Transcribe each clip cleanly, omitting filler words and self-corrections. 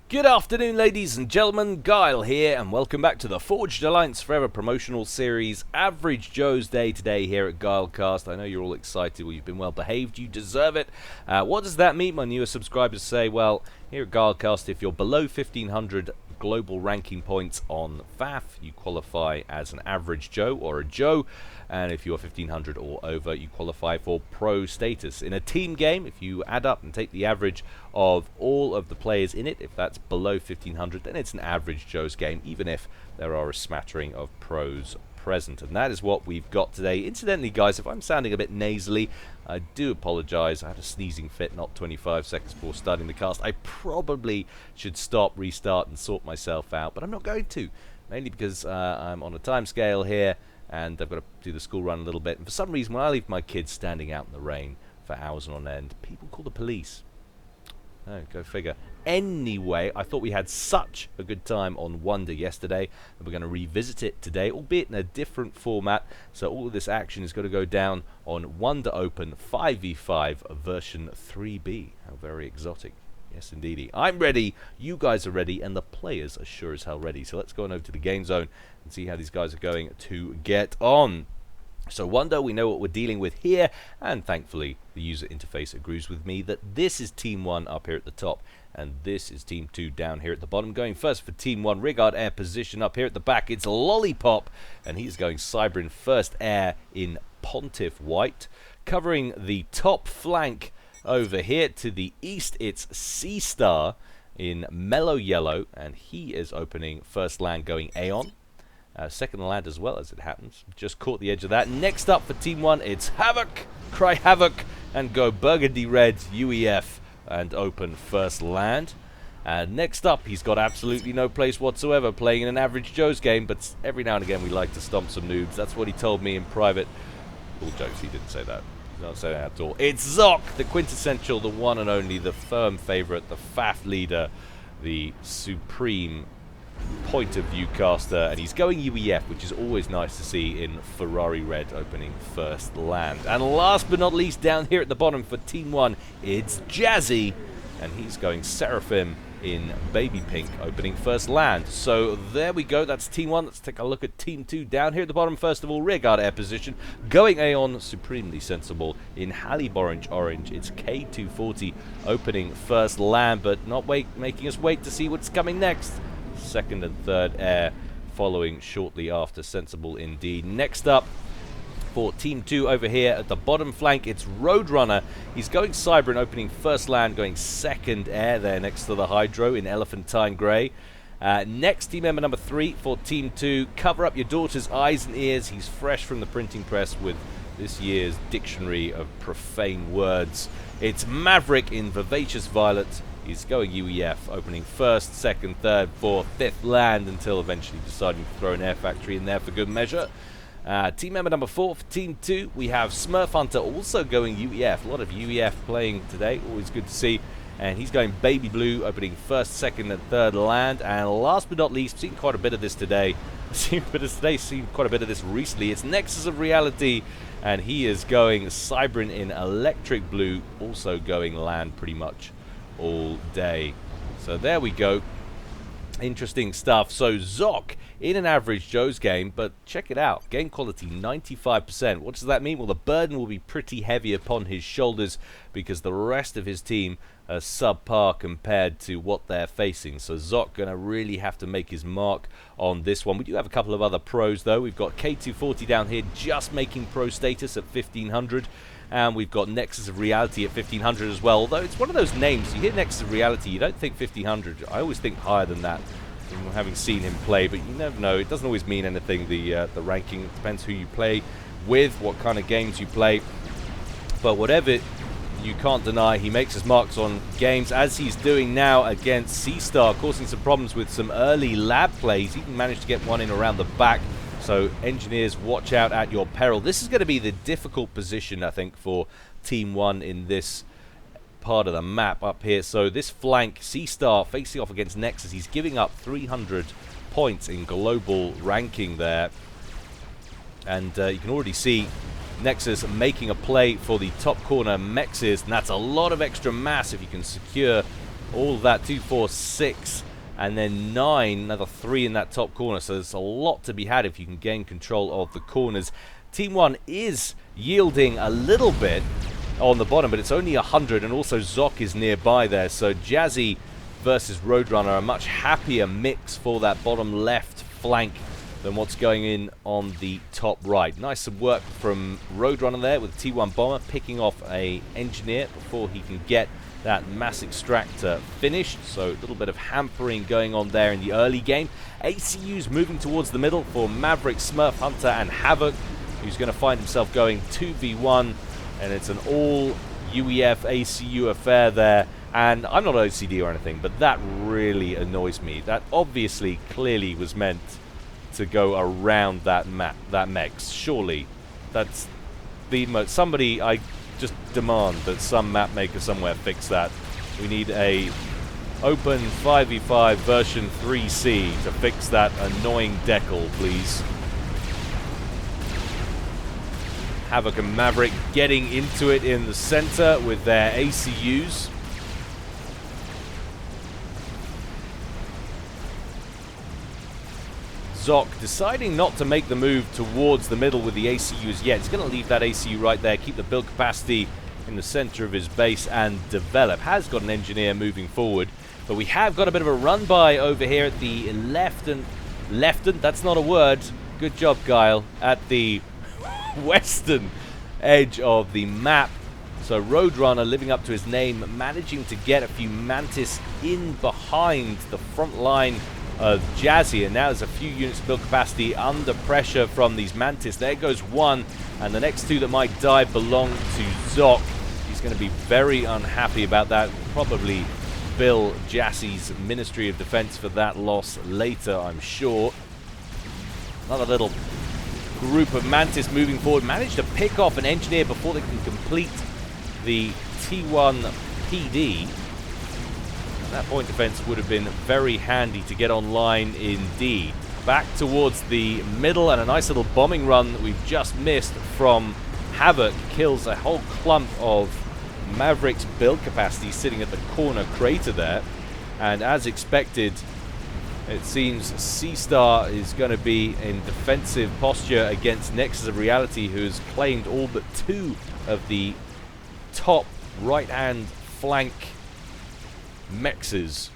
Good afternoon, ladies and gentlemen. Guile here, and welcome back to the Forged Alliance Forever promotional series, Average Joe's Day today here at Guilecast. I know you're all excited. Well, you've been well behaved. You deserve it. What does that mean? My newer subscribers say, well, here at Guilecast, if you're below 1,500 global ranking points on FAF, you qualify as an Average Joe or a Joe. And if you're 1,500 or over, you qualify for pro status. In a team game, if you add up and take the average of all of the players in it, if that's below 1,500, then it's an Average Joe's game, even if there are a smattering of pros present. And that is what we've got today. Incidentally, guys, if I'm sounding a bit nasally, I do apologize. I had a sneezing fit not 25 seconds before starting the cast. I probably should stop, restart, and sort myself out, but I'm not going to, mainly because I'm on a time scale here, and I've got to do the school run a little bit. And for some reason, when I leave my kids standing out in the rain for hours on end, people call the police. Oh, go figure. Anyway, I thought we had such a good time on Wonder yesterday, and we're going to revisit it today, albeit in a different format. So all of this action is going to go down on Wonder Open 5v5 version 3B. How very exotic. Yes, indeedy. I'm ready, you guys are ready, and the players are sure as hell ready. So let's go on over to the game zone and see how these guys are going to get on. So Wonder, we know what we're dealing with here, and thankfully the user interface agrees with me that this is Team 1 up here at the top, and this is Team 2 down here at the bottom. Going first for Team 1, Rigard Air position up here at the back. It's Lollipop, and he's going Cyber in first air in Pontiff White. Covering the top flank over here to the east, it's Sea Star in Mellow Yellow, and he is opening first land going Aeon. Second land as well, as it happens. Just caught the edge of that. Next up for Team 1, it's Havoc. Cry Havoc and go Burgundy Red UEF and open first land. And next up, he's got absolutely no place whatsoever playing in an Average Joe's game, but every now and again we like to stomp some noobs. That's what he told me in private. All jokes, he didn't say that. Not say that at all. It's Zoc, the quintessential, the one and only, the firm favorite, the FAF leader, the supreme point of view caster, and he's going UEF, which is always nice to see in Ferrari Red opening first land. And last but not least, down here at the bottom for Team 1, it's Jazzy, and he's going Seraphim in Baby Pink opening first land. So there we go, that's Team 1. Let's take a look at Team 2 down here at the bottom. First of all, Rearguard Air position, going Aeon, supremely sensible in Hallie Orange. It's K240 opening first land, but not making us wait to see what's coming next. Second and third air following shortly after. Sensible indeed. Next up for Team 2 over here at the bottom flank, it's Roadrunner. He's going Cyber and opening first land, going second air there next to the Hydro in Elephantine Grey. Next, team member number 3 for Team 2, cover up your daughter's eyes and ears. He's fresh from the printing press with this year's dictionary of profane words. It's Maverick in Vivacious Violet. He's going UEF, opening first, second, third, fourth, fifth land until eventually deciding to throw an air factory in there for good measure. Team member number 4 for Team 2, we have Smurf Hunter also going UEF. A lot of UEF playing today, always good to see. And he's going Baby Blue, opening first, second, and third land. And last but not least, seen quite a bit of this today. Seen quite a bit of this recently. It's Nexus of Reality, and he is going Cybrin in Electric Blue, also going land pretty much all day. So there we go. Interesting stuff. So Zoc in an Average Joe's game, but check it out. Game quality 95%. What does that mean? Well, the burden will be pretty heavy upon his shoulders because the rest of his team are subpar compared to what they're facing. So Zoc going to really have to make his mark on this one. We do have a couple of other pros though. We've got K240 down here just making pro status at 1,500. And we've got Nexus of Reality at 1,500 as well. Although it's one of those names, you hear Nexus of Reality, you don't think 1,500. I always think higher than that, from having seen him play. But you never know. It doesn't always mean anything, the ranking. It depends who you play with, what kind of games you play. But whatever, you can't deny he makes his marks on games, as he's doing now against Sea Star, causing some problems with some early lab plays. He even managed to get one in around the back. So engineers, watch out at your peril. This is going to be the difficult position, I think, for Team 1 in this part of the map up here. So this flank, Sea Star facing off against Nexus. He's giving up 300 points in global ranking there. And you can already see Nexus making a play for the top corner Mexes, and that's a lot of extra mass if you can secure All of that, 2, 4, 6, and then 9, another 3 in that top corner. So there's a lot to be had if you can gain control of the corners. Team 1 is yielding a little bit on the bottom, but it's only 100, and also Zoc is nearby there. So Jazzy versus Roadrunner, a much happier mix for that bottom left flank than what's going in on the top right. Nice work from Roadrunner there with the T1 bomber, picking off a engineer before he can get that mass extractor finished. So a little bit of hampering going on there in the early game. ACU's moving towards the middle for Maverick, Smurf, Hunter, and Havoc, who's going to find himself going 2v1, and it's an all UEF ACU affair there. And I'm not OCD or anything, but that really annoys me. That obviously clearly was meant to go around that map, that mechs. Surely that's the somebody, I just demand that some map maker somewhere fix that. We need a open 5v5 version 3C to fix that annoying decal, please. Havoc and Maverick getting into it in the center with their ACUs. Zoc deciding not to make the move towards the middle with the ACUs yet. He's going to leave that ACU right there, keep the build capacity in the center of his base and develop. Has got an engineer moving forward, but we have got a bit of a run by over here at the leften, that's not a word, good job Guile, at the western edge of the map. So Roadrunner, living up to his name, managing to get a few Mantis in behind the front line of Jazzy, and now there's a few units of build capacity under pressure from these Mantis. There goes one, and the next two that might die belong to Zoc. He's going to be very unhappy about that. Probably bill Jazzy's Ministry of Defense for that loss later, I'm sure. Another little group of Mantis moving forward. Managed to pick off an engineer before they can complete the T1 PD. That point defense would have been very handy to get online indeed. Back towards the middle, and a nice little bombing run that we've just missed from Havoc kills a whole clump of Maverick's build capacity sitting at the corner crater there. And as expected, it seems C-Star is going to be in defensive posture against Nexus of Reality, who's claimed all but 2 of the top right-hand flank mexes.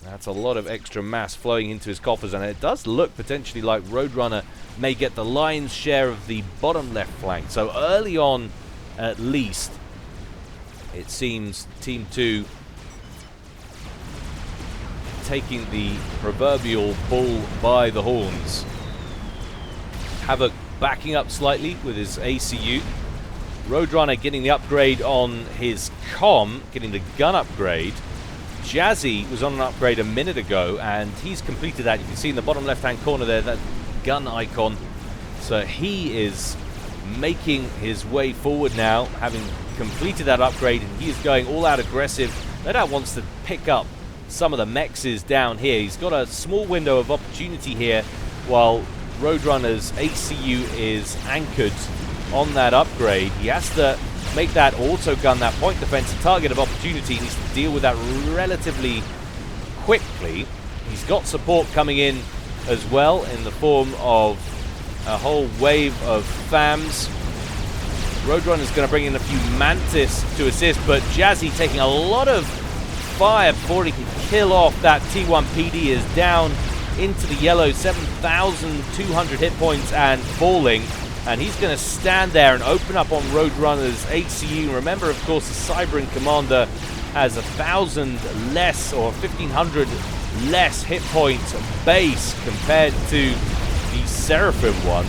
That's a lot of extra mass flowing into his coffers, and it does look potentially like Roadrunner may get the lion's share of the bottom left flank. So early on, at least, it seems Team 2 taking the proverbial bull by the horns. Havoc backing up slightly with his ACU. Roadrunner getting the upgrade on his comm, getting the gun upgrade. Jazzy was on an upgrade a minute ago, and he's completed that. You can see in the bottom left-hand corner there, that gun icon. So he is making his way forward now, having completed that upgrade, and he is going all-out aggressive. No doubt wants to pick up some of the mexes down here. He's got a small window of opportunity here, while Roadrunner's ACU is anchored on that upgrade. He has to make that auto gun, that point defense, a target of opportunity. He needs to deal with that relatively quickly. He's got support coming in as well in the form of a whole wave of FAMs. Roadrunner's going to bring in a few Mantis to assist, but Jazzy taking a lot of fire before he can kill off that T1 PD. Is down into the yellow, 7,200 hit points and falling. And he's going to stand there and open up on Roadrunner's ACU. Remember, of course, the Cybern Commander has 1,000 less, or 1,500 less hit points base compared to the Seraphim one.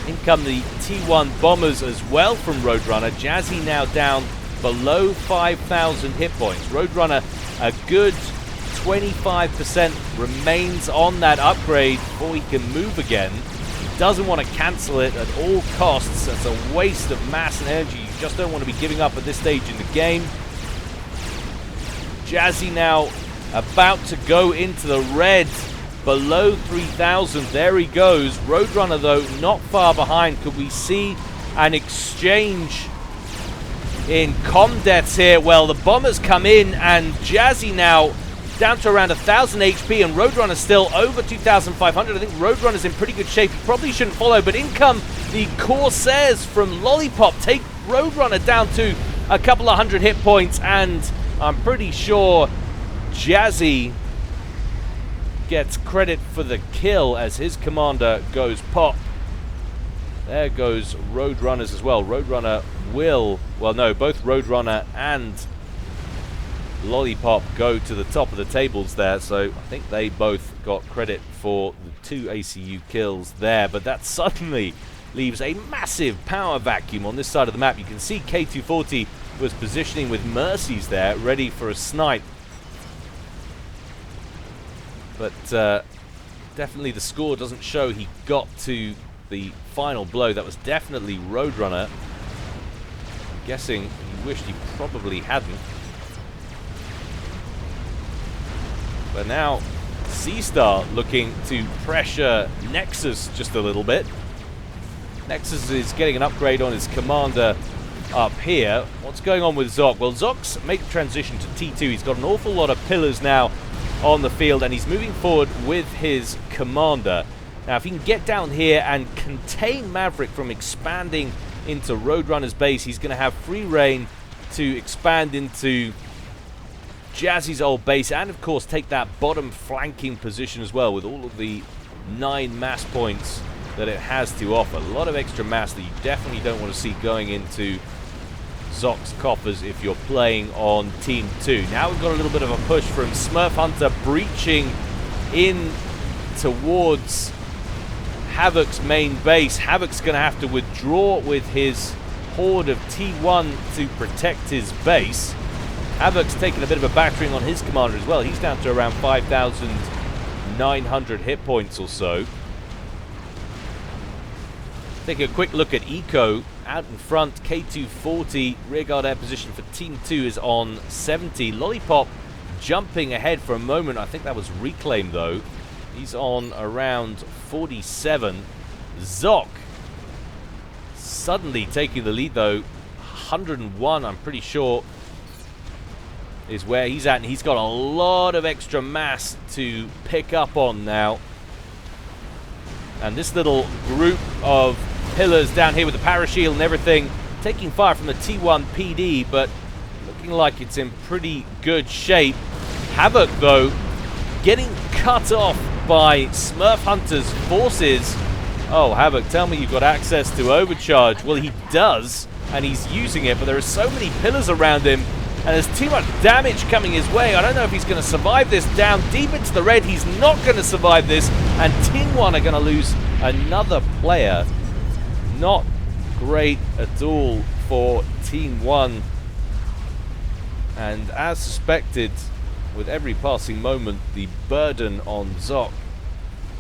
In come the T1 Bombers as well from Roadrunner. Jazzy now down below 5,000 hit points. Roadrunner, a good 25% remains on that upgrade before he can move again. Doesn't want to cancel it at all costs. That's a waste of mass and energy. You just don't want to be giving up at this stage in the game. Jazzy now about to go into the red, below 3,000. There he goes. Roadrunner, though, not far behind. Could we see an exchange in comm deaths here. Well, the bombers come in, and Jazzy now down to around 1,000 HP, and Roadrunner still over 2,500. I think Roadrunner's in pretty good shape. He probably shouldn't follow, but in come the Corsairs from Lollipop. Take Roadrunner down to a couple of hundred hit points, and I'm pretty sure Jazzy gets credit for the kill as his commander goes pop. There goes Roadrunners as well. Roadrunner will, well no, both Roadrunner and Lollipop go to the top of the tables there, so I think they both got credit for the 2 ACU kills there, but that suddenly leaves a massive power vacuum on this side of the map. You can see K240 was positioning with Mercies there, ready for a snipe. But definitely the score doesn't show he got to the final blow. That was definitely Roadrunner. I'm guessing he wished he probably hadn't. But now C-Star looking to pressure Nexus just a little bit. Nexus is getting an upgrade on his commander up here. What's going on with Zoc? Well, Zoc's made the transition to T2. He's got an awful lot of pillars now on the field, and he's moving forward with his commander. Now, if he can get down here and contain Maverick from expanding into Roadrunner's base, he's going to have free reign to expand into Jazzy's old base, and of course take that bottom flanking position as well, with all of the 9 mass points that it has to offer. A lot of extra mass that you definitely don't want to see going into Zoc's coffers if you're playing on Team 2. Now we've got a little bit of a push from Smurf Hunter breaching in towards Havoc's main base. Havoc's going to have to withdraw with his horde of T1 to protect his base. Havoc's taking a bit of a battering on his commander as well. He's down to around 5,900 hit points or so. Take a quick look at Eco out in front. K240 rearguard air position for Team 2 is on 70. Lollipop jumping ahead for a moment. I think that was Reclaim though. He's on around 47. Zoc suddenly taking the lead though. 101, I'm pretty sure, is where he's at, and he's got a lot of extra mass to pick up on now. And this little group of pillars down here with the parashield and everything taking fire from the T1 PD, but looking like it's in pretty good shape. Havoc though getting cut off by Smurf Hunter's forces. Oh, Havoc, tell me you've got access to overcharge. Well, he does, and he's using it, but there are so many pillars around him, and there's too much damage coming his way. I don't know if he's going to survive this. Down deep into the red, he's not going to survive this, and Team 1 are going to lose another player. Not great at all for Team 1. And as suspected, with every passing moment, the burden on Zoc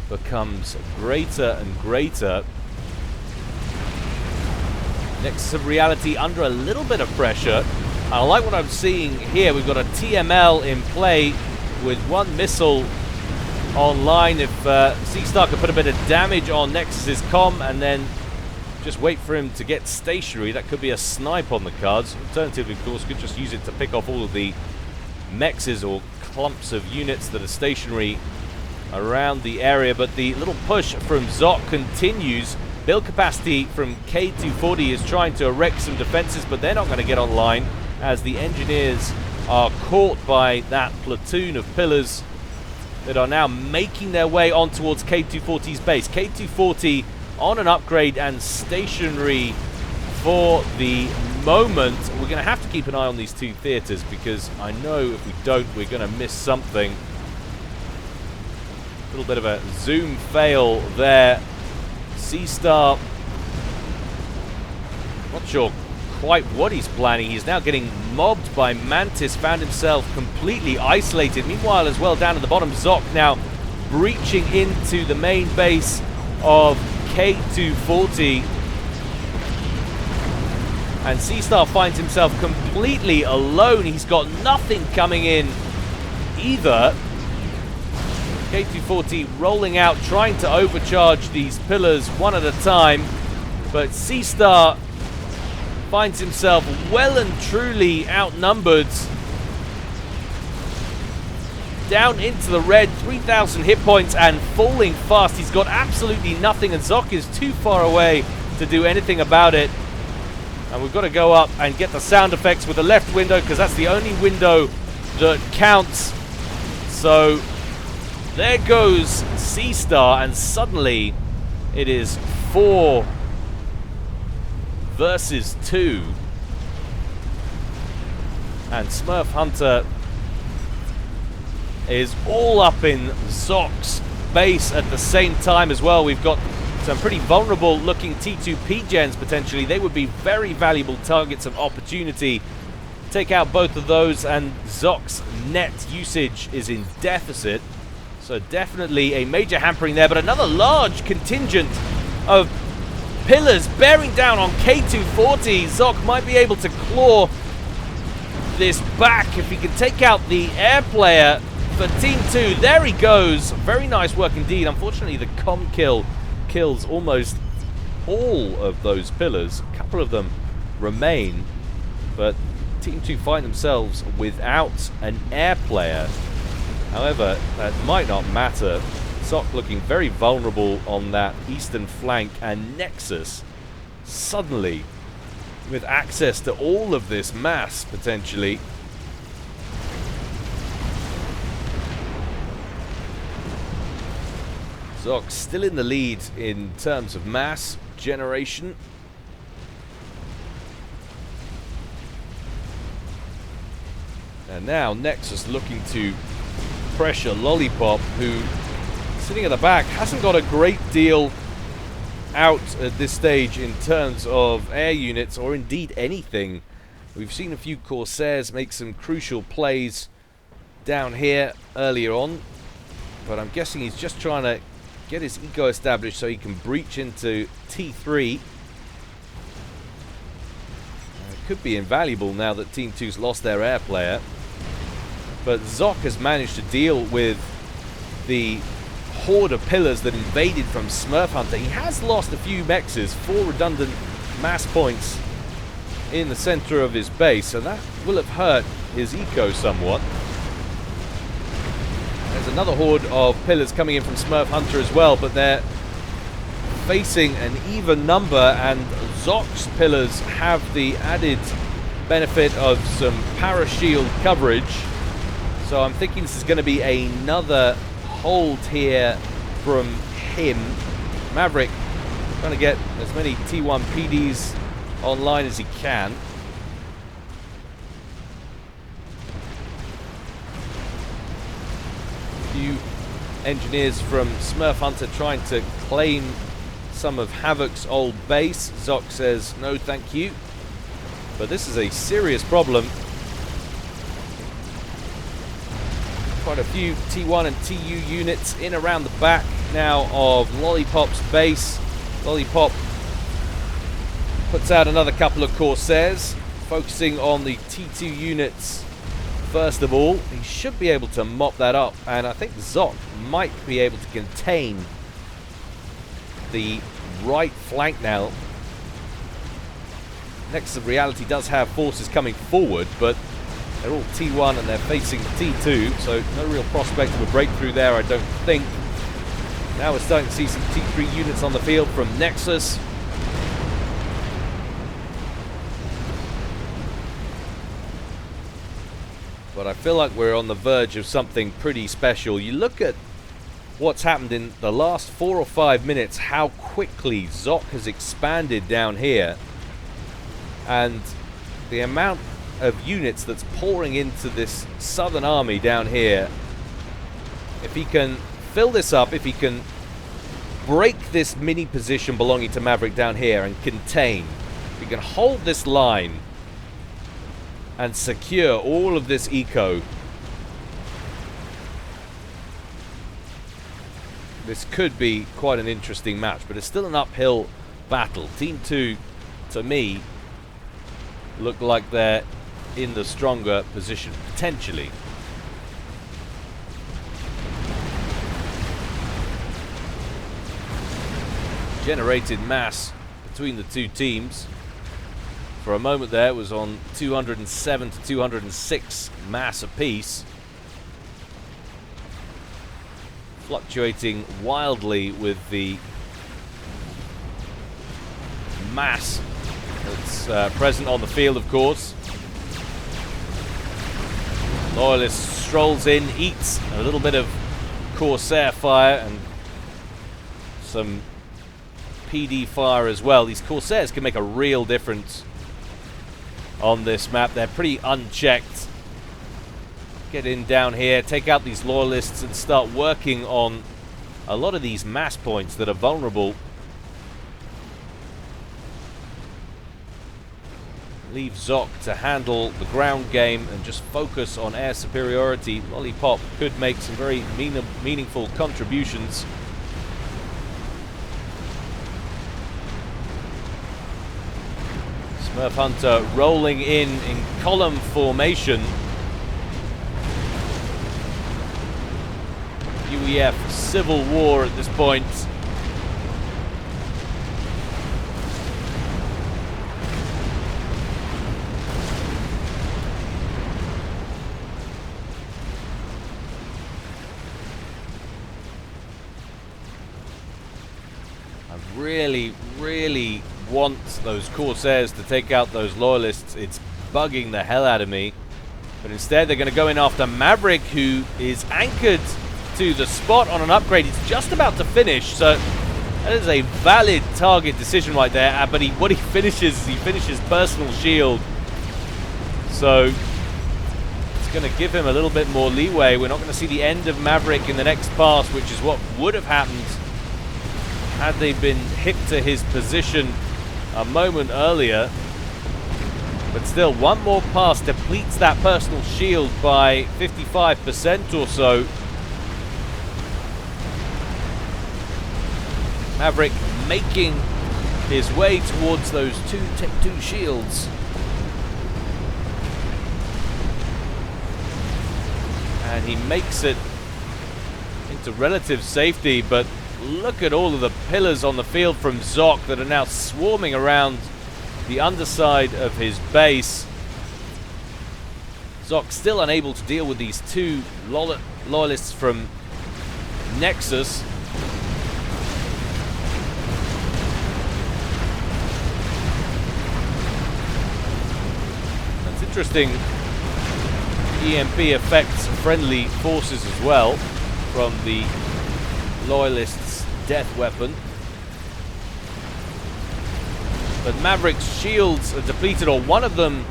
becomes greater and greater. Nexus of Reality under a little bit of pressure. I like what I'm seeing here. We've got a TML in play with 1 missile online. If C-Star could put a bit of damage on Nexus's comm and then just wait for him to get stationary, that could be a snipe on the cards. Alternatively, of course, could just use it to pick off all of the mexes or clumps of units that are stationary around the area. But the little push from Zoc continues. Build capacity from K240 is trying to erect some defenses, but they're not going to get online as the engineers are caught by that platoon of pillars that are now making their way on towards K240's base. K240 on an upgrade and stationary for the moment. We're going to have to keep an eye on these 2 theaters, because I know if we don't, we're going to miss something. A little bit of a zoom fail there. C-Star, not sure quite what he's planning. He's now getting mobbed by Mantis, found himself completely isolated. Meanwhile, as well, down at the bottom, Zoc now breaching into the main base of K240. And C-Star finds himself completely alone. He's got nothing coming in either. K240 rolling out, trying to overcharge these pillars one at a time. But C-Star finds himself well and truly outnumbered. Down into the red, 3,000 hit points and falling fast. He's got absolutely nothing, and Zoc is too far away to do anything about it. And we've got to go up and get the sound effects with the left window, because that's the only window that counts. So there goes C-Star, and suddenly it is 4 versus 2. And Smurf Hunter is all up in Zoc's base at the same time as well. We've got some pretty vulnerable looking T2 gens potentially. They would be very valuable targets of opportunity. Take out both of those, and Zoc's net usage is in deficit. So definitely a major hampering there, but another large contingent of pillars bearing down on K240. Zoc might be able to claw this back if he can take out the air player for Team 2. There he goes. Very nice work indeed. Unfortunately, the com kill kills almost all of those pillars. A couple of them remain, but Team 2 find themselves without an air player. However, that might not matter. Zoc looking very vulnerable on that eastern flank, and Nexus suddenly with access to all of this mass potentially. Zoc still in the lead in terms of mass generation. And now Nexus looking to pressure Lollipop, who, sitting at the back, hasn't got a great deal out at this stage in terms of air units, or indeed anything. We've seen a few Corsairs make some crucial plays down here earlier on, but I'm guessing he's just trying to get his eco established so he can breach into T3. It could be invaluable now that Team 2's lost their air player. But Zoc has managed to deal with the horde of pillars that invaded from Smurf Hunter. He has lost a few mexes, 4 redundant mass points in the center of his base, so that will have hurt his eco somewhat. There's another horde of pillars coming in from Smurf Hunter as well, but they're facing an even number, and Zoc's pillars have the added benefit of some parashield coverage. So I'm thinking this is going to be another hold here from him. Maverick trying to get as many T1 PDs online as he can. Few engineers from Smurf Hunter trying to claim some of Havoc's old base. Zoc says no thank you. But this is a serious problem. Quite a few T1 and TU units in around the back now of Lollipop's base. Lollipop puts out another couple of Corsairs, focusing on the T2 units first of all. He should be able to mop that up, and I think Zoc might be able to contain the right flank now. Nexus of Reality does have forces coming forward, but they're all T1 and they're facing T2, so no real prospect of a breakthrough there, I don't think. Now we're starting to see some T3 units on the field from Nexus. But I feel like we're on the verge of something pretty special. You look at what's happened in the last 4 or 5 minutes, how quickly Zoc has expanded down here, and the amount of units that's pouring into this southern army down here. If he can fill this up, if he can break this mini position belonging to Maverick down here and contain, if he can hold this line and secure all of this eco, this could be quite an interesting match, but it's still an uphill battle. Team 2, to me, look like they're in the stronger position, potentially. Generated mass between the two teams. For a moment there, it was on 207 to 206 mass apiece. Fluctuating wildly with the mass that's present on the field, of course. Loyalist strolls in, eats a little bit of Corsair fire and some PD fire as well. These Corsairs can make a real difference on this map. They're pretty unchecked. Get in down here, take out these Loyalists and start working on a lot of these mass points that are vulnerable. Leave Zoc to handle the ground game and just focus on air superiority. Lollipop could make some very meaningful contributions. Smurf Hunter rolling in column formation. UEF civil war at this point. Really want those Corsairs to take out those Loyalists. It's bugging the hell out of me. But instead they're going to go in after Maverick, who is anchored to the spot on an upgrade. He's just about to finish, so that is a valid target decision right there. But what he finishes personal shield. So it's going to give him a little bit more leeway. We're not going to see the end of Maverick in the next pass, which is what would have happened had they been hit to his position a moment earlier. But still, one more pass depletes that personal shield by 55% or so. Maverick making his way towards those two shields. And he makes it into relative safety, but look at all of the pillars on the field from Zoc that are now swarming around the underside of his base. Zoc still unable to deal with these two Loyalists from Nexus. That's interesting. EMP affects friendly forces as well from the Loyalists' death weapon. But Maverick's shields are depleted, or one of them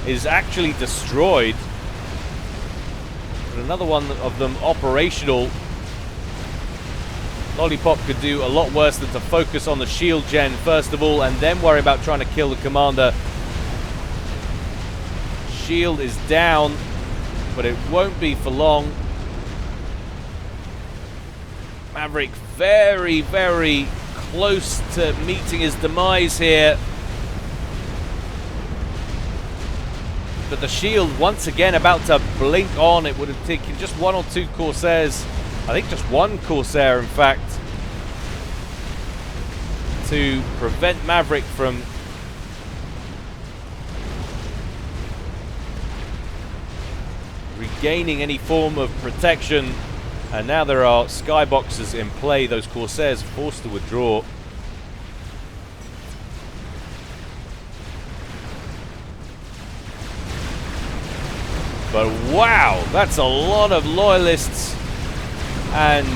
is actually destroyed. But another one of them operational. Lollipop could do a lot worse than to focus on the shield gen first of all, and then worry about trying to kill the commander. Shield is down, but it won't be for long. Maverick very, very close to meeting his demise here. But the shield once again about to blink on. It would have taken just one or two Corsairs, I think just one Corsair in fact, to prevent Maverick from regaining any form of protection. And now there are skyboxes in play. Those Corsairs are forced to withdraw. But wow, that's a lot of Loyalists and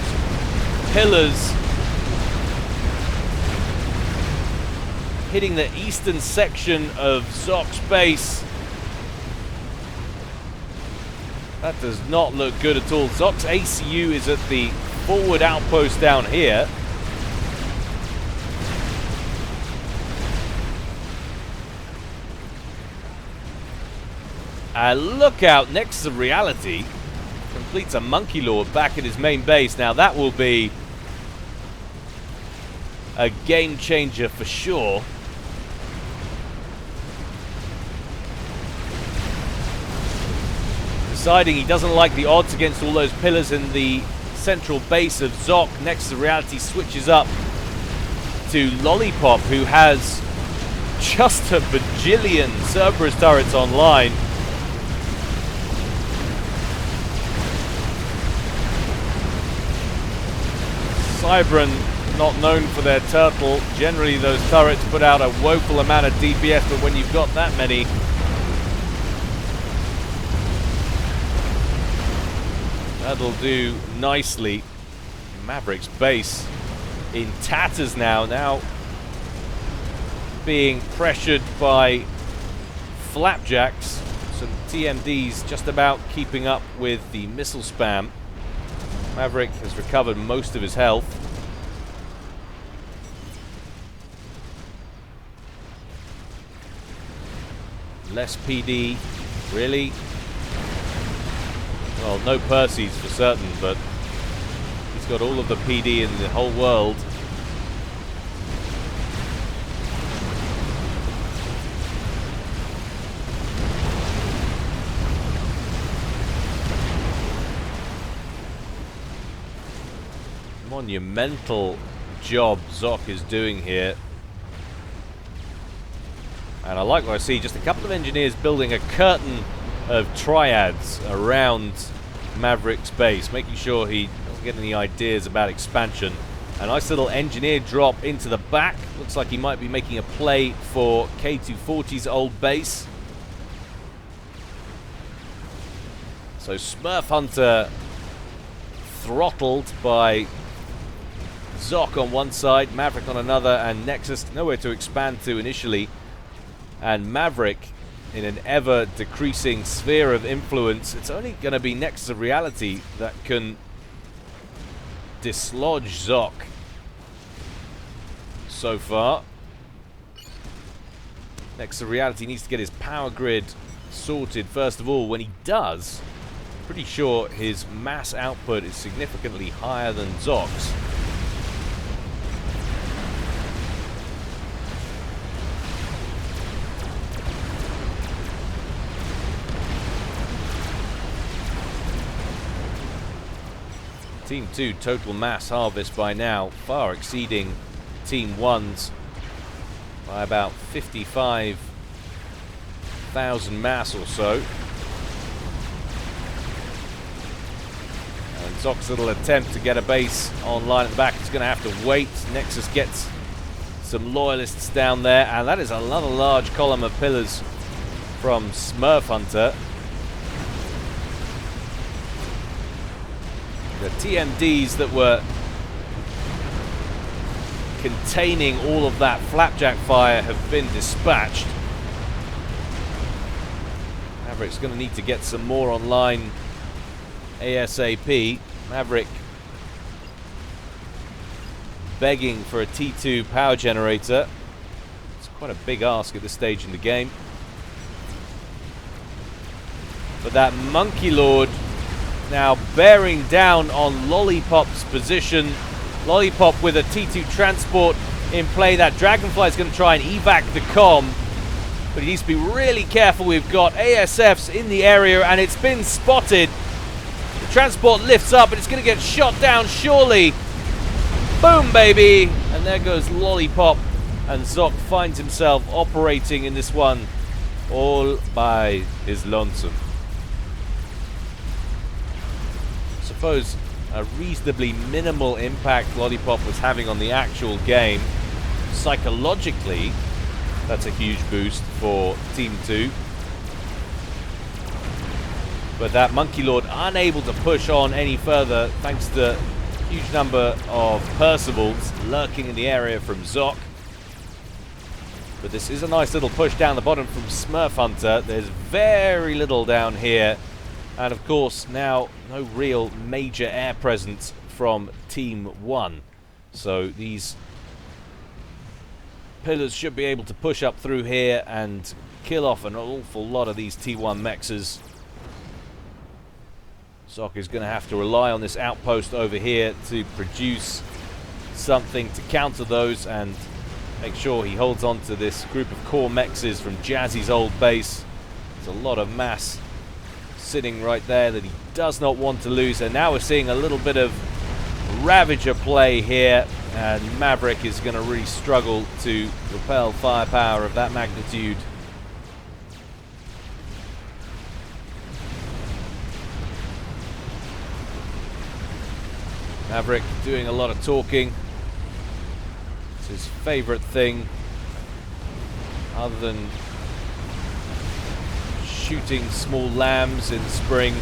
pillars hitting the eastern section of Zoc's base. That does not look good at all. Zoc's ACU is at the forward outpost down here. Look out, Nexus of Reality completes a Monkey Lord back at his main base. Now that will be a game changer for sure. Deciding he doesn't like the odds against all those pillars in the central base of Zoc. Nexus of Reality switches up to Lollipop, who has just a bajillion Cerberus turrets online. Cybran, not known for their turtle. Generally those turrets put out a woeful amount of DPS, but when you've got that many, that'll do nicely. Maverick's base in tatters now being pressured by flapjacks. Some TMDs just about keeping up with the missile spam. Maverick has recovered most of his health. Less PD, really? Well, no Percy's for certain, but he's got all of the PD in the whole world. Monumental job Zoc is doing here. And I like what I see, just a couple of engineers building a curtain of triads around Maverick's base, making sure he doesn't get any ideas about expansion. A nice little engineer drop into the back. Looks like he might be making a play for K240's old base. So Smurf Hunter throttled by Zoc on one side, Maverick on another, and Nexus nowhere to expand to initially. And Maverick in an ever-decreasing sphere of influence. It's only going to be Nexus of Reality that can dislodge Zoc so far. Nexus of Reality needs to get his power grid sorted first of all. When he does, I'm pretty sure his mass output is significantly higher than Zoc's. Team 2 total mass harvest by now far exceeding Team 1's by about 55,000 mass or so. And Zoc's little attempt to get a base online at the back is going to have to wait. Nexus gets some loyalists down there, and that is another large column of pillars from Smurf Hunter. The TMDs that were containing all of that flapjack fire have been dispatched. Maverick's going to need to get some more online ASAP. Maverick begging for a T2 power generator. It's quite a big ask at this stage in the game. But that Monkey Lord now bearing down on Lollipop's position. Lollipop with a T2 transport in play. That Dragonfly is going to try and evac the comm, but he needs to be really careful. We've got ASFs in the area and it's been spotted. The transport lifts up and it's going to get shot down surely. Boom, baby! And there goes Lollipop, and Zoc finds himself operating in this one all by his lonesome. I suppose a reasonably minimal impact Lollipop was having on the actual game. Psychologically, that's a huge boost for Team 2. But that Monkey Lord unable to push on any further thanks to the huge number of Percivals lurking in the area from Zoc. But this is a nice little push down the bottom from Smurf Hunter. There's very little down here. And of course, now no real major air presence from Team 1. So these pillars should be able to push up through here and kill off an awful lot of these T1 mexes. Zoc is going to have to rely on this outpost over here to produce something to counter those and make sure he holds on to this group of core mexes from Jazzy's old base. There's a lot of mass sitting right there that he does not want to lose, and now we're seeing a little bit of Ravager play here And Maverick is going to really struggle to repel firepower of that magnitude. Maverick doing a lot of talking. It's his favorite thing, other than shooting small lambs in spring.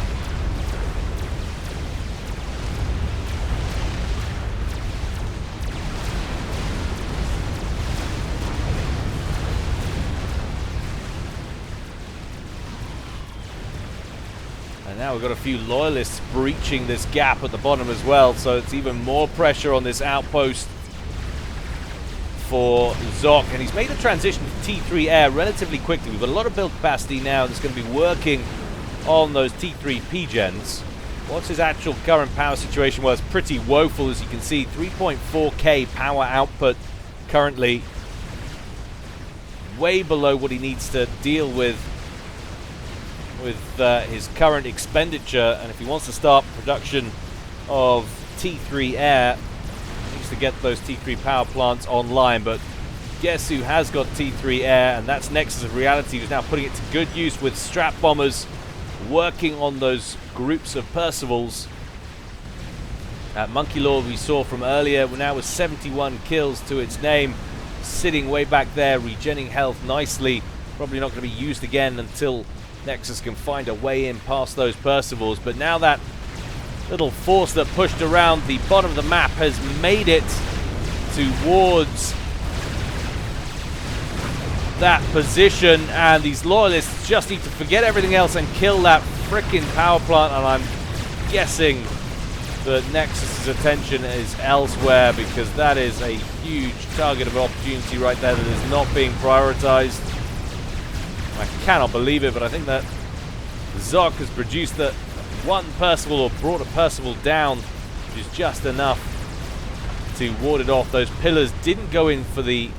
And now we've got a few loyalists breaching this gap at the bottom as well, so it's even more pressure on this outpost for Zoc, and he's made the transition to T3 air relatively quickly. We've got a lot of build capacity now that's going to be working on those T3 P-gens. What's his actual current power situation? Well, it's pretty woeful, as you can see. 3.4k power output currently, way below what he needs to deal with his current expenditure. And if he wants to start production of T3 air, to get those T3 power plants online. But guess who has got T3 air, and that's Nexus of Reality, who's now putting it to good use with strap bombers working on those groups of Percivals. That Monkey Lord we saw from earlier, now with 71 kills to its name, sitting way back there, regenerating health nicely. Probably not going to be used again until Nexus can find a way in past those Percivals. But now that little force that pushed around the bottom of the map has made it towards that position, and these loyalists just need to forget everything else and kill that frickin' power plant. And I'm guessing that Nexus's attention is elsewhere, because that is a huge target of opportunity right there that is not being prioritized. I cannot believe it, but I think that Zoc has produced that one Percival, or brought a Percival down, which is just enough to ward it off. Those pillars didn't go in for the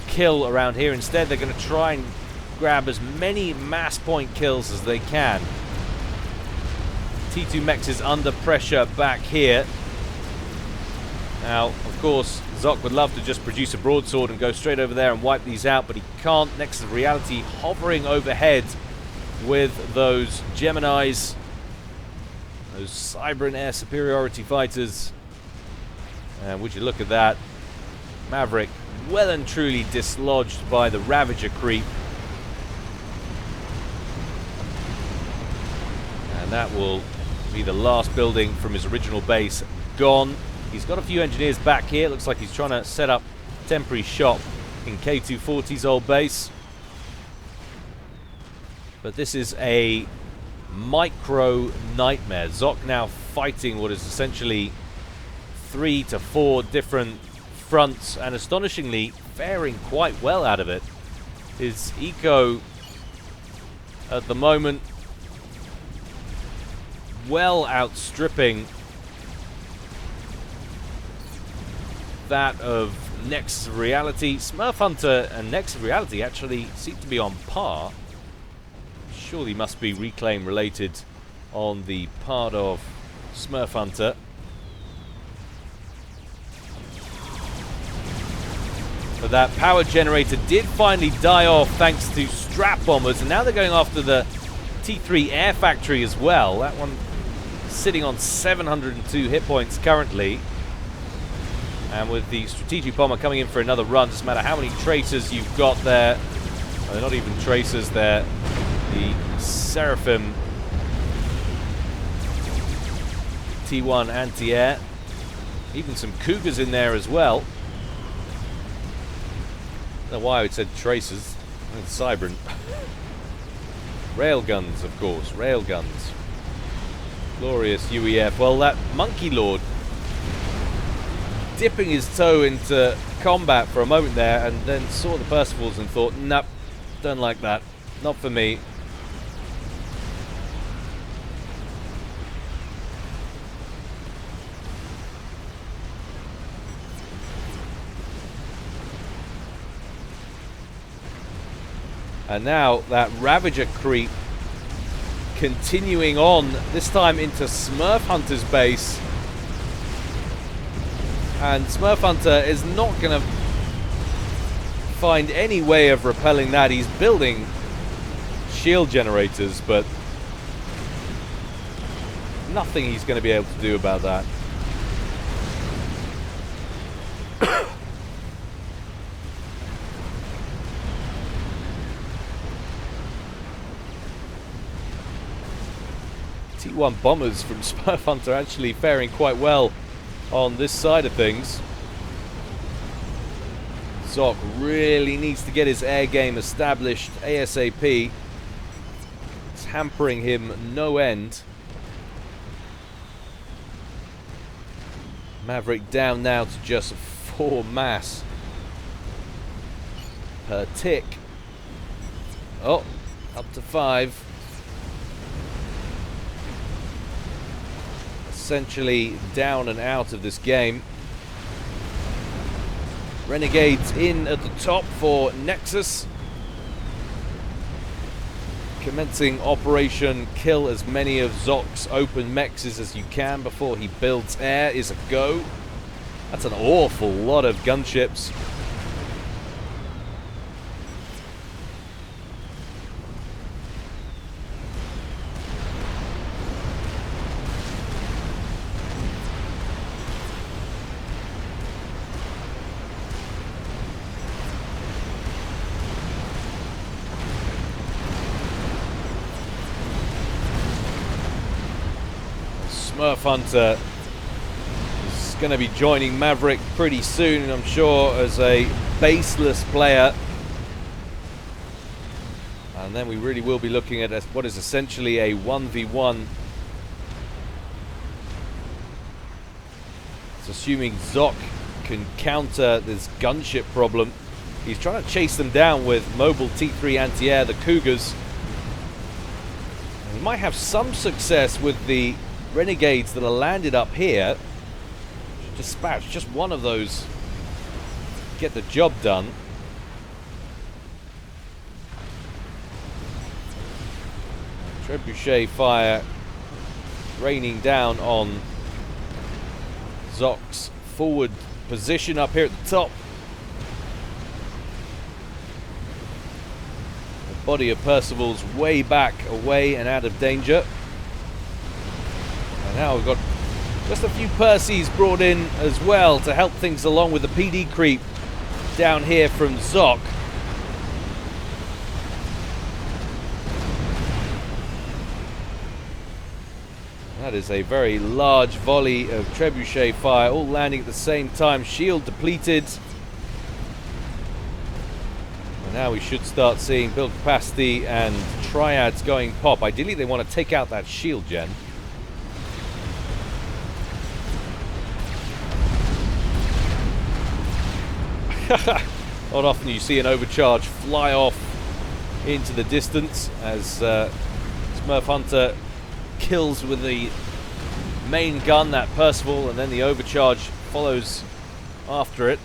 kill around here. Instead, they're going to try and grab as many mass point kills as they can. T2 Mex is under pressure back here. Now, of course, Zoc would love to just produce a broadsword and go straight over there and wipe these out, but he can't. Nexus of Reality hovering overhead with those Geminis, those Cyber and Air Superiority fighters. And would you look at that? Maverick well and truly dislodged by the Ravager creep. And that will be the last building from his original base gone. He's got a few engineers back here. Looks like he's trying to set up a temporary shop in K240's old base. But this is a micro nightmare. Zoc now fighting what is essentially 3 to 4 different fronts, and astonishingly faring quite well out of it. His eco at the moment well outstripping that of Nexus of Reality. Smurf Hunter and Nexus of Reality actually seem to be on par. Surely must be reclaim related on the part of Smurf Hunter. But that power generator did finally die off thanks to strap bombers, and now they're going after the T3 Air Factory as well. That one sitting on 702 hit points currently. And with the strategic bomber coming in for another run, doesn't matter how many tracers you've got there. Well, they're not even tracers, they're the Seraphim T1 anti-air. Even some Cougars in there as well. I don't know why I said tracers. It's Cybran. Railguns, of course. Railguns. Glorious UEF. Well, that Monkey Lord dipping his toe into combat for a moment there, and then saw the Percivals and thought, nope, don't like that. Not for me. And now that Ravager creep continuing on, this time into Smurf Hunter's base. and Smurf Hunter is not going to find any way of repelling that. He's building shield generators, but nothing he's going to be able to do about that. T1 bombers from Smurf Hunter actually faring quite well on this side of things. Zoc really needs to get his air game established ASAP. It's hampering him no end. Maverick down now to just 4 mass per tick. Oh, up to 5. Essentially down and out of this game. Renegades in at the top for Nexus. Commencing Operation Kill as many of Zoc's open mexes as you can before he builds air is a go. That's an awful lot of gunships. Smurf Hunter is going to be joining Maverick pretty soon, I'm sure, as a baseless player. And then we really will be looking at what is essentially a 1v1. It's assuming Zoc can counter this gunship problem. He's trying to chase them down with mobile T3 anti-air, the Cougars. He might have some success with the Renegades that are landed up here. Dispatch just one of those, get the job done. Trebuchet fire raining down on Zoc's forward position up here at the top. The body of Percival's way back away and out of danger. And now we've got just a few Percys brought in as well to help things along with the PD creep down here from Zoc. That is a very large volley of trebuchet fire, all landing at the same time. Shield depleted. And now we should start seeing build capacity and triads going pop. Ideally they want to take out that shield gen. Not often you see an overcharge fly off into the distance as Smurf Hunter kills with the main gun that Percival, and then the overcharge follows after it.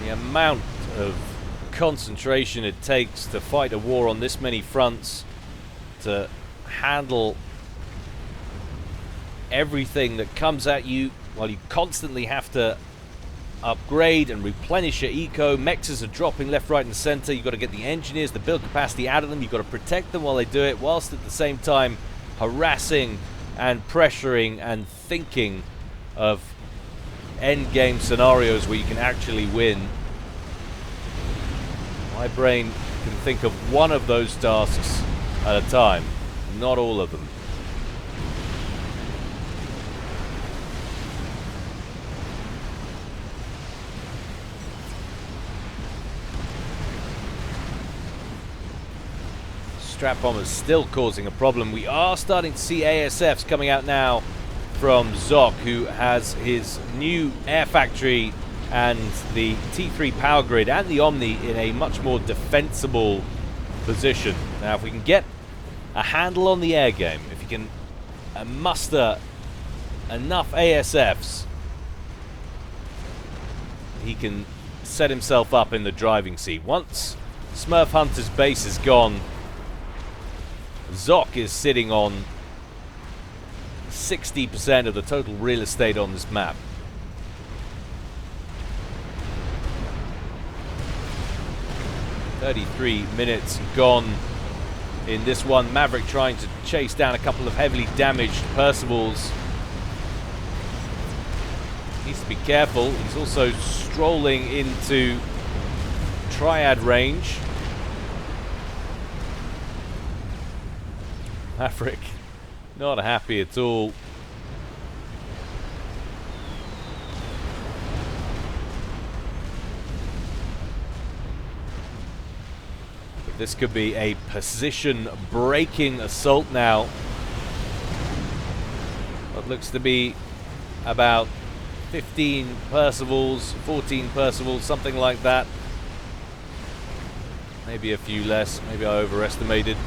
The amount of concentration it takes to fight a war on this many fronts, to handle everything that comes at you while you constantly have to upgrade and replenish your eco. Mexes are dropping left, right and center. You've got to get the engineers, the build capacity out of them. You've got to protect them while they do it, whilst at the same time harassing and pressuring and thinking of end game scenarios where you can actually win. My brain can think of one of those tasks at a time, not all of them. Strap bombers still causing a problem. We are starting to see ASFs coming out now from Zoc, who has his new air factory and the T3 power grid and the Omni in a much more defensible position. Now if we can get a handle on the air game, if you can muster enough ASFs, he can set himself up in the driving seat. Once Smurf Hunter's base is gone, Zoc is sitting on 60% of the total real estate on this map. "33 minutes gone in this one. Maverick trying to chase down a couple of heavily damaged Percivals. Needs to be careful. He's also strolling into Triad range. Maverick not happy at all. But this could be a position-breaking assault now. What looks to be about 15 Percivals, 14 Percivals, something like that. Maybe a few less. Maybe I overestimated.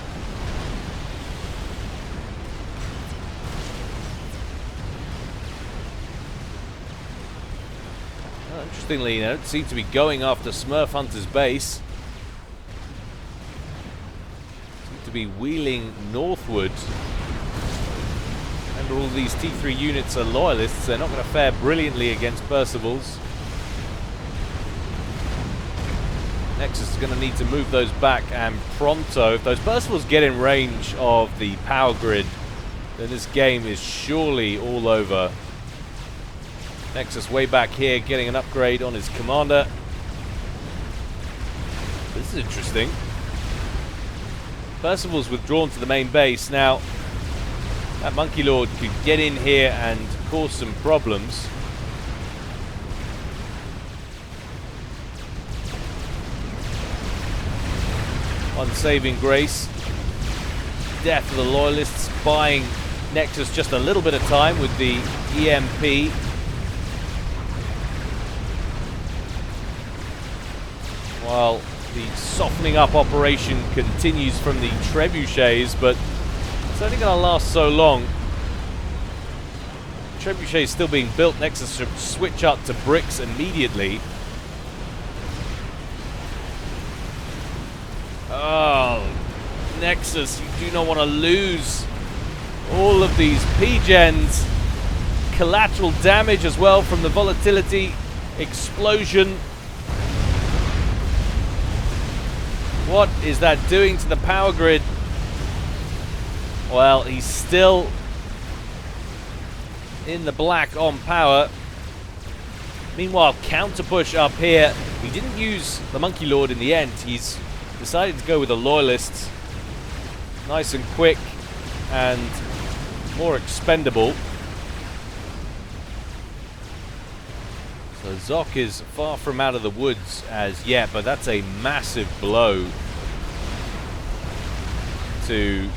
Well, interestingly, they don't seem to be going after Smurf Hunter's base. Seem to be wheeling northward. All these T3 units are loyalists. They're not going to fare brilliantly against Percivals. Nexus is going to need to move those back, and pronto. If those Percivals get in range of the power grid, then this game is surely all over. Nexus way back here getting an upgrade on his commander. This is interesting. Percival's withdrawn to the main base. Now, that Monkey Lord could get in here and cause some problems. One saving grace. Death of the Loyalists, buying Nexus just a little bit of time with the EMP. While the softening up operation continues from the trebuchets, but it's only going to last so long. Trebuchet is still being built. Nexus should switch up to bricks immediately. Oh, Nexus, you do not want to lose all of these P-gens. Collateral damage as well from the volatility explosion. What is that doing to the power grid? Well, he's still in the black on power. Meanwhile, counter push up here. He didn't use the Monkey Lord in the end. He's decided to go with the Loyalists. Nice and quick and more expendable. So Zoc is far from out of the woods as yet, but that's a massive blow to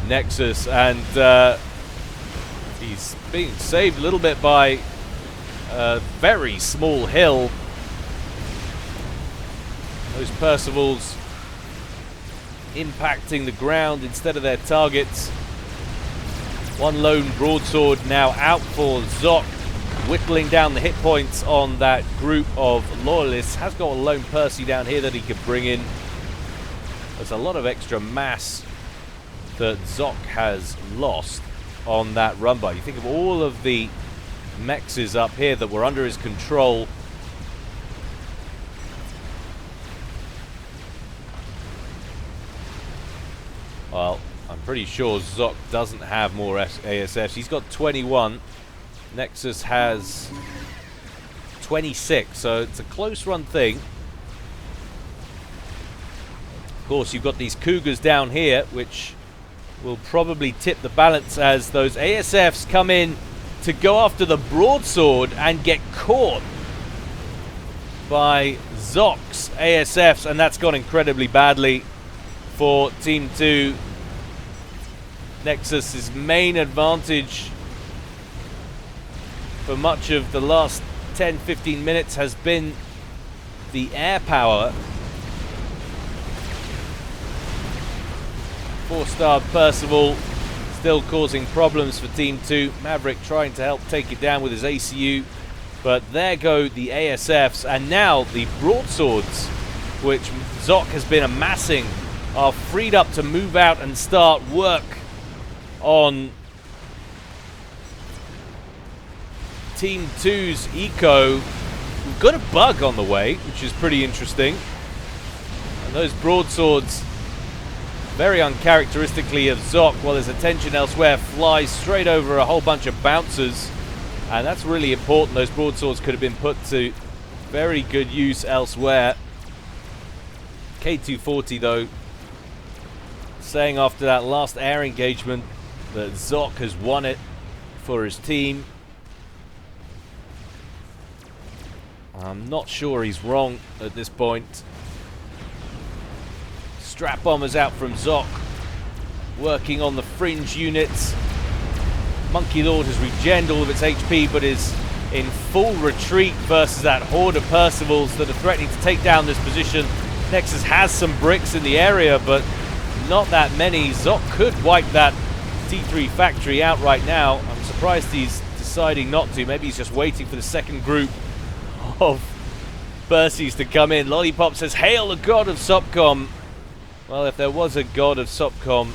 Nexus, and he's being saved a little bit by a very small hill. Those Percivals impacting the ground instead of their targets. One lone broadsword now out for Zoc, whittling down the hit points on that group of Loyalists. Has got a lone Percy down here that he could bring in. There's a lot of extra mass that Zoc has lost on that run by. You think of all of the mexes up here that were under his control. Well, I'm pretty sure Zoc doesn't have more ASFs. He's got 21. Nexus has 26, so it's a close run thing. Of course, you've got these Cougars down here, which will probably tip the balance as those ASFs come in to go after the broadsword and get caught by Zoc's ASFs, and that's gone incredibly badly for Team 2. Nexus's main advantage for much of the last 10-15 minutes has been the air power. 4-star Percival still causing problems for Team 2. Maverick trying to help take it down with his ACU. But there go the ASFs, and now the broadswords, which Zoc has been amassing, are freed up to move out and start work on Team 2's Eco. We've got a bug on the way, which is pretty interesting. And those broadswords, very uncharacteristically of Zoc, while his attention elsewhere, flies straight over a whole bunch of bouncers. And that's really important. Those broadswords could have been put to very good use elsewhere. K240, though, saying after that last air engagement that Zoc has won it for his team. I'm not sure he's wrong at this point. Strap bombers out from Zoc, working on the fringe units. Monkey Lord has regened all of its HP, but is in full retreat versus that horde of Percivals that are threatening to take down this position. Nexus has some bricks in the area, but not that many. Zoc could wipe that T3 factory out right now. I'm surprised he's deciding not to. Maybe he's just waiting for the second group of Percies to come in. Lollipop says, "Hail the god of Sopcom." Well, if there was a god of Sopcom,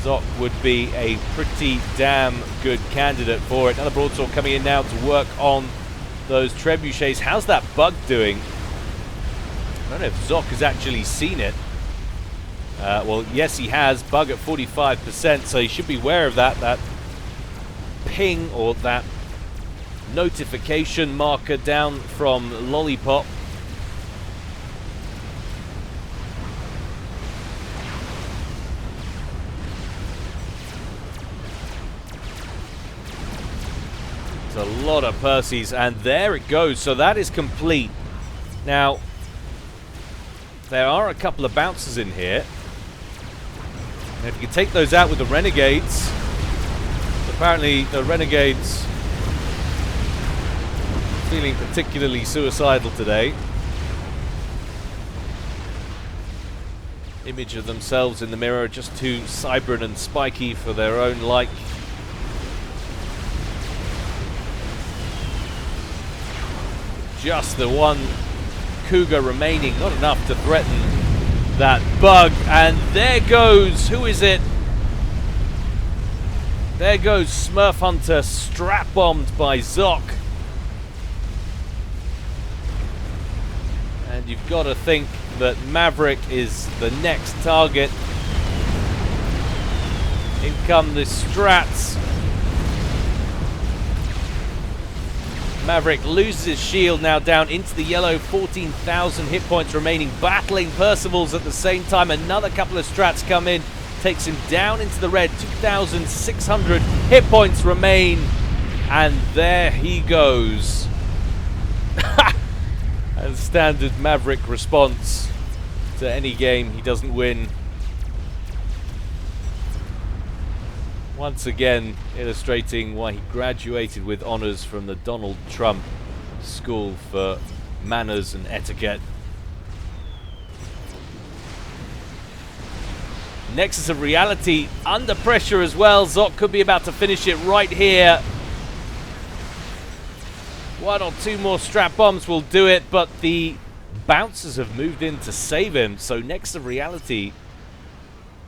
Zoc would be a pretty damn good candidate for it. Another broadsword coming in now to work on those trebuchets. How's that bug doing? I don't know if Zoc has actually seen it. Well, yes, he has. Bug at 45%, so he should be aware of that. That ping, or that notification marker down from Lollipop. A lot of Percies, and there it goes. So that is complete. Now, there are a couple of bouncers in here. And if you can take those out with the Renegades, apparently the Renegades feeling particularly suicidal today. Image of themselves in the mirror, just too cybern and spiky for their own like. Just the one Cougar remaining, not enough to threaten that bug. And there goes, who is it? There goes Smurf Hunter, strap bombed by Zoc. And you've got to think that Maverick is the next target. In come the strats. Maverick loses his shield, now down into the yellow, 14,000 hit points remaining, battling Percivals at the same time. Another couple of strats come in, takes him down into the red, 2,600 hit points remain, and there he goes. And standard Maverick response to any game he doesn't win. Once again, illustrating why he graduated with honors from the Donald Trump School for Manners and Etiquette. Nexus of Reality under pressure as well. Zoc could be about to finish it right here. One or two more strap bombs will do it, but the bouncers have moved in to save him. So Nexus of Reality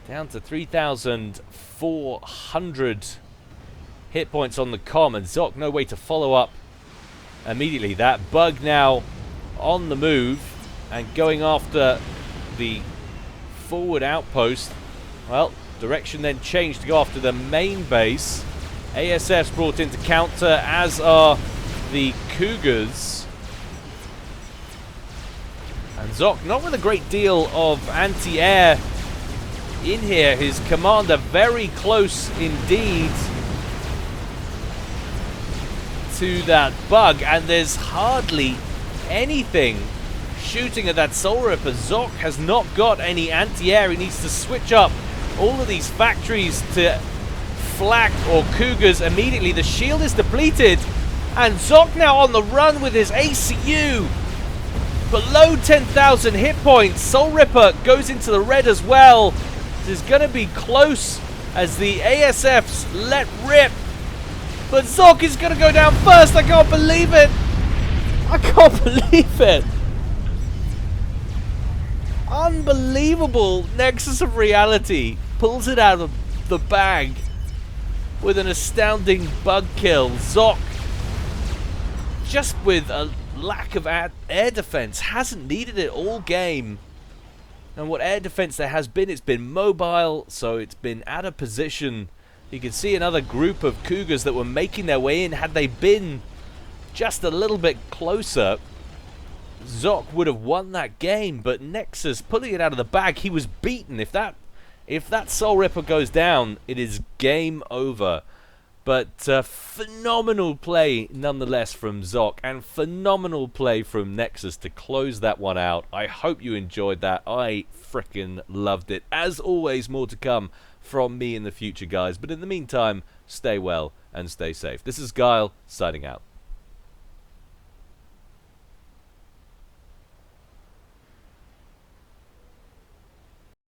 down to 3,400 hit points on the comm, and Zoc no way to follow up immediately. That bug now on the move and going after the forward outpost. Well, direction then changed to go after the main base. ASF's brought in to counter, as are the Cougars. And Zoc not with a great deal of anti-air in here. His commander very close indeed to that bug, and there's hardly anything shooting at that Soul Ripper. Zoc has not got any anti-air. He needs to switch up all of these factories to flak or Cougars immediately. The shield is depleted, and Zoc now on the run with his ACU below 10,000 hit points. Soul Ripper goes into the red as well. This is going to be close as the ASFs let rip But Zoc is going to go down first. I can't believe it. I can't believe it. Unbelievable. Nexus of Reality pulls it out of the bag with an astounding bug kill. Zoc, just with a lack of air defense, hasn't needed it all game. And what air defense there has been, it's been mobile, so it's been out of position. You can see another group of Cougars that were making their way in. Had they been just a little bit closer, Zoc would have won that game. But Nexus pulling it out of the bag, he was beaten. If that Soul Ripper goes down, it is game over. But phenomenal play nonetheless from Zoc, and phenomenal play from Nexus to close that one out. I hope you enjoyed that. I frickin' loved it. As always, more to come from me in the future, guys. But in the meantime, stay well and stay safe. This is Guile, signing out.